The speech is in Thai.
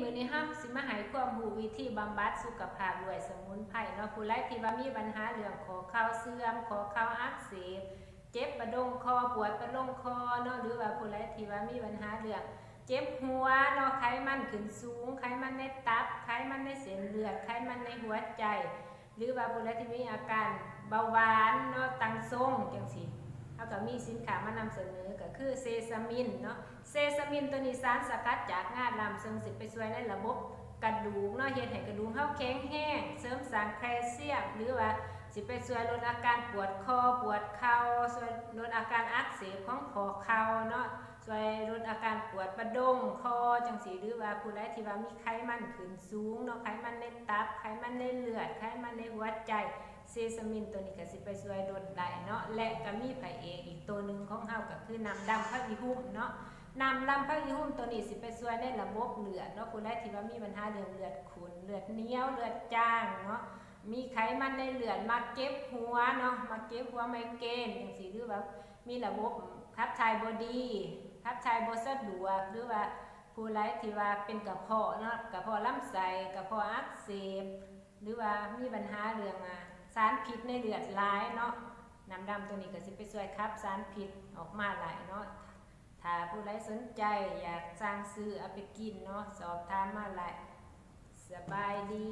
มื้อนี้ห้าสิมาให้ความรู้วิธีบำบัดสุขภาพด้วยสมุนไพรเนาะผู้ใดที่ว่ามีปัญหาเรื่องข้อเข่าเสื่อมข้อเข่าอักเสบเจ็บประดงคอปวดประดงคอเนาะหรือว่าผู้ใดที่ว่ามีปัญหาเรื่องเจ็บหัวเนาะไขมันขึ้นสูงไขมันในตับไขมันในเส้นเลือดไขมันในหัวใจหรือว่าผู้ใดที่มีอาการเบาหวานเนาะตั้งทรงจังซี่เขาก็มีสินค้ามานำเสนอก็คือเซซามินเนาะเซซามินตัวนี้สารสกัดจากงาดำซึ่งสิไปช่วยในระบบกระดูกเนาะเฮ็ดให้กระดูกเฮาแข็งแรงเสริมสร้างแคลเซียมหรือว่าสิไปช่วยลดอาการปวดคอปวดเข่าช่วยลดอาการอักเสบของข้อเข่าเนาะช่วยลดอาการปวดประดงคอจังซี่หรือว่าผู้ใดที่ว่ามีไขมันขึ้นสูงเนาะไขมันในตับไขมันในเลือดไขมันในหัวใจเซซามินตัวนี้ก็สิไปช่วยลดได้เนาะและก็มีพระเอกอีกตัวหนึ่งของเฮาก็คือน้ำดำพระอีหุ่มเนาะน้ำดำพระอีหุ่มตัวนี้สิไปช่วยในระบบเลือดเนาะผู้ใดที่ว่ามีปัญหาเรื่องเลือดขุ่นเลือดเหนียวเลือดจางเนาะมีไขมันในเลือดมาเก็บหัวเนาะมาเก็บหัวไมเกรนจังซี่หรือว่ามีระบบขับถ่ายบ่ดีขับถ่ายบ่สะดวกหรือว่าผู้ใดที่ว่าเป็นกระเพาะเนาะกระเพาะลำไส้กระเพาะอักเสบหรือว่ามีปัญหาเรื่องสารพิษในเลือดหลายเนาะน้ำดำตัวนี้ก็สิไปช่วยขับสารพิษออกมาหลายเนาะถ้าผู้ใดสนใจอยากสั่งซื้อเอาไปกินเนาะสอบถามมาหลายสบายดี